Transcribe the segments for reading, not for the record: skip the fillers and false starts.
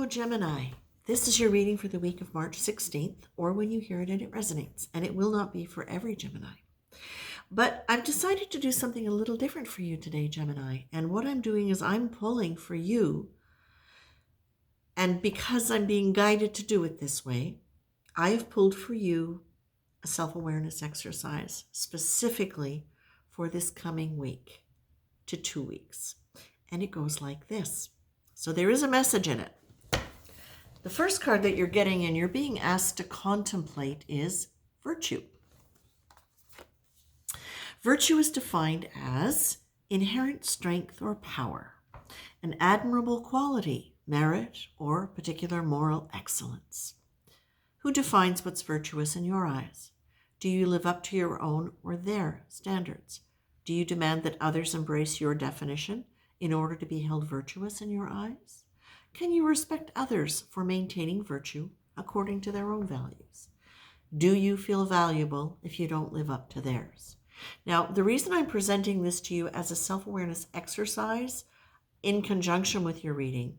Hello, Gemini. This is your reading for the week of March 16th, or when you hear it and it resonates, and it will not be for every Gemini. But I've decided to do something a little different for you today, Gemini. And what I'm doing is I'm pulling for you, and because I'm being guided to do it this way, I have pulled for you a self-awareness exercise specifically for this coming week to 2 weeks. And it goes like this. So there is a message in it. The first card that you're getting and you're being asked to contemplate is virtue. Virtue is defined as inherent strength or power, an admirable quality, merit, or particular moral excellence. Who defines what's virtuous in your eyes? Do you live up to your own or their standards? Do you demand that others embrace your definition in order to be held virtuous in your eyes? Can you respect others for maintaining virtue according to their own values? Do you feel valuable if you don't live up to theirs? Now, the reason I'm presenting this to you as a self-awareness exercise in conjunction with your reading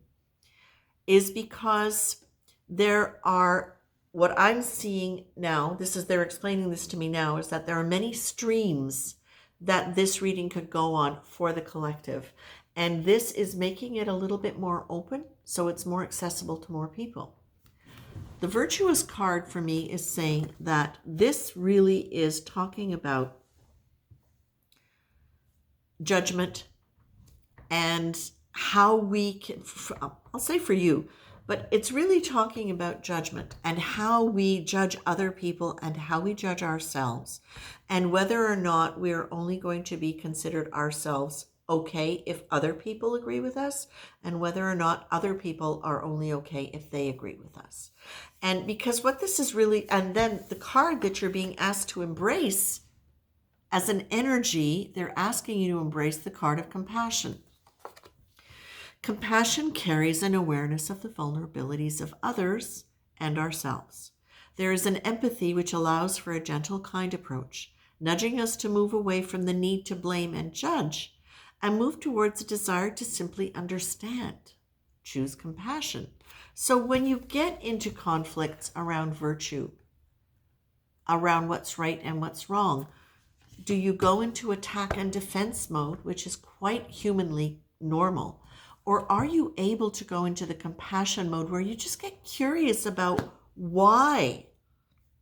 is because there are, what I'm seeing now, they're explaining this to me now, is that there are many streams that this reading could go on for the collective. And this is making it a little bit more open, so it's more accessible to more people. The virtuous card for me is saying that this really is talking about judgment and how we can, I'll say for you, but it's really talking about judgment and how we judge other people and how we judge ourselves, and whether or not we're only going to be considered ourselves okay if other people agree with us, and whether or not other people are only okay if they agree with us. And because what this is really, and then the card that you're being asked to embrace as an energy, they're asking you to embrace the card of compassion. Compassion carries an awareness of the vulnerabilities of others and ourselves. There is an empathy which allows for a gentle, kind approach, nudging us to move away from the need to blame and judge and move towards a desire to simply understand. Choose compassion. So when you get into conflicts around virtue, around what's right and what's wrong, do you go into attack and defense mode, which is quite humanly normal? Or are you able to go into the compassion mode where you just get curious about why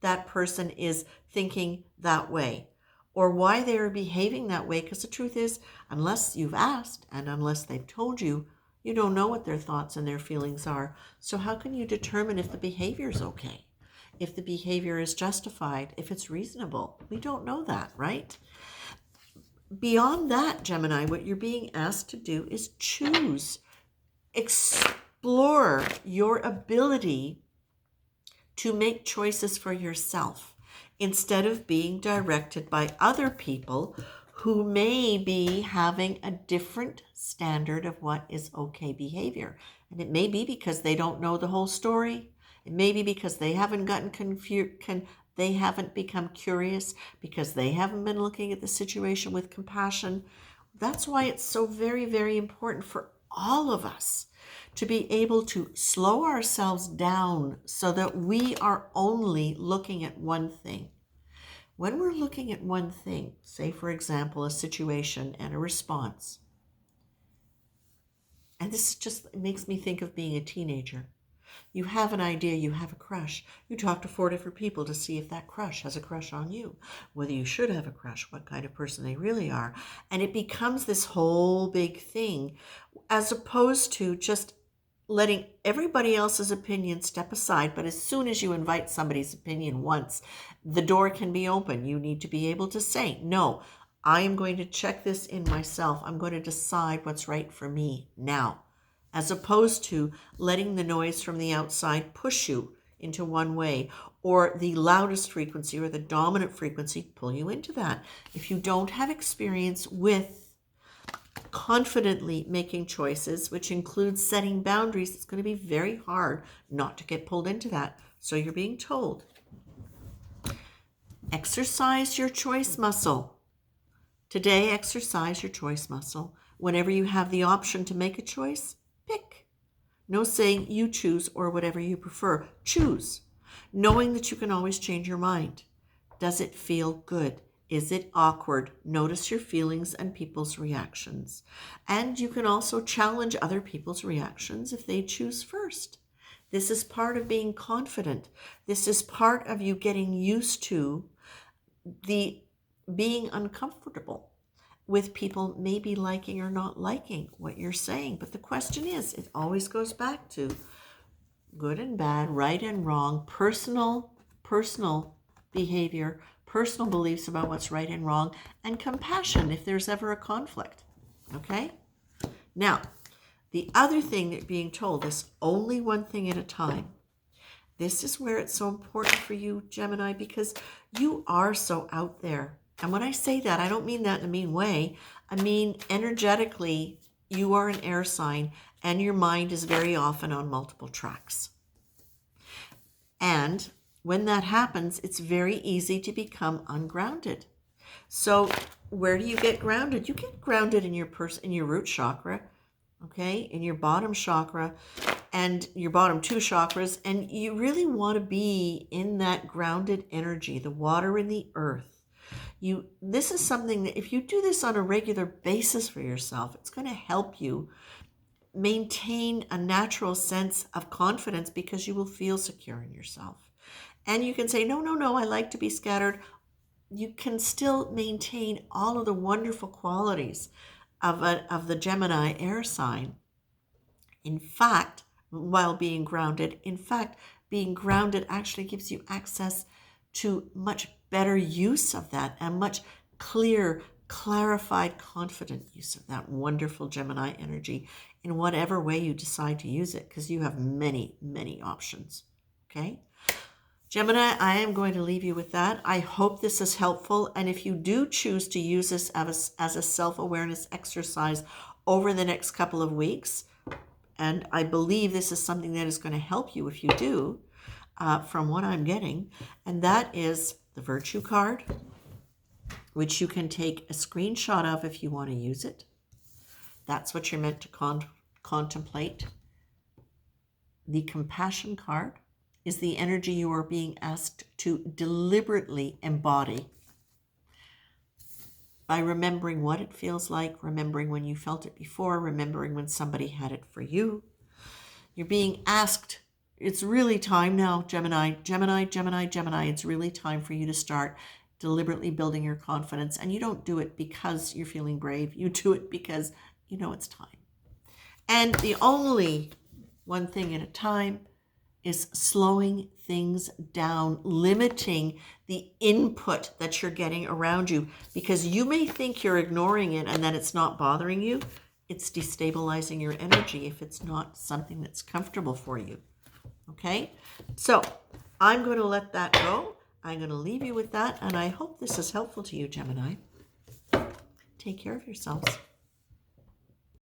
that person is thinking that way or why they are behaving that way? Because the truth is, unless you've asked and unless they've told you, you don't know what their thoughts and their feelings are. So how can you determine if the behavior is okay? If the behavior is justified, if it's reasonable? We don't know that, right? Beyond that, Gemini, what you're being asked to do is choose, explore your ability to make choices for yourself instead of being directed by other people who may be having a different standard of what is okay behavior. And it may be because they don't know the whole story. It may be because they haven't gotten they haven't become curious, because they haven't been looking at the situation with compassion. That's why it's so very, very important for all of us to be able to slow ourselves down so that we are only looking at one thing. When we're looking at one thing, say for example, a situation and a response, and this just it makes me think of being a teenager. You have an idea, you have a crush. You talk to 4 different people to see if that crush has a crush on you, whether you should have a crush, what kind of person they really are. And it becomes this whole big thing, as opposed to just letting everybody else's opinion step aside. But as soon as you invite somebody's opinion once, the door can be open. You need to be able to say, no, I am going to check this in myself. I'm going to decide what's right for me now, as opposed to letting the noise from the outside push you into one way, or the loudest frequency or the dominant frequency pull you into that. If you don't have experience with confidently making choices, which includes setting boundaries, it's going to be very hard not to get pulled into that. So you're being told, exercise your choice muscle. Today, exercise your choice muscle. Whenever you have the option to make a choice, pick. No saying you choose or whatever you prefer. Choose. Knowing that you can always change your mind. Does it feel good? Is it awkward? Notice your feelings and people's reactions. And you can also challenge other people's reactions if they choose first. This is part of being confident. This is part of you getting used to the being uncomfortable with people maybe liking or not liking what you're saying. But the question is, it always goes back to good and bad, right and wrong, personal behavior, personal beliefs about what's right and wrong, and compassion if there's ever a conflict. Okay? Now, the other thing that being told is only one thing at a time. This is where it's so important for you, Gemini, because you are so out there. And when I say that, I don't mean that in a mean way. I mean, energetically, you are an air sign, and your mind is very often on multiple tracks. And when that happens, it's very easy to become ungrounded. So where do you get grounded? You get grounded in your root chakra, okay, in your bottom chakra and your bottom two chakras. And you really want to be in that grounded energy, the water and the earth. This is something that if you do this on a regular basis for yourself, it's going to help you maintain a natural sense of confidence because you will feel secure in yourself. And you can say, no, I like to be scattered. You can still maintain all of the wonderful qualities of the Gemini air sign. In fact, while being grounded, being grounded actually gives you access to much better use of that and much clarified, confident use of that wonderful Gemini energy in whatever way you decide to use it, because you have many, many options. Okay? Gemini, I am going to leave you with that. I hope this is helpful. And if you do choose to use this as a self-awareness exercise over the next couple of weeks, and I believe this is something that is going to help you if you do, from what I'm getting, and that is the Virtue card, which you can take a screenshot of if you want to use it. That's what you're meant to contemplate. The Compassion card is the energy you are being asked to deliberately embody by remembering what it feels like, remembering when you felt it before, remembering when somebody had it for you. You're being asked, it's really time now, Gemini. It's really time for you to start deliberately building your confidence. And you don't do it because you're feeling brave. You do it because you know it's time. And the only one thing at a time is slowing things down, limiting the input that you're getting around you, because you may think you're ignoring it and that it's not bothering you. It's destabilizing your energy if it's not something that's comfortable for you. Okay? So I'm going to let that go. I'm going to leave you with that, and I hope this is helpful to you, Gemini. Take care of yourselves.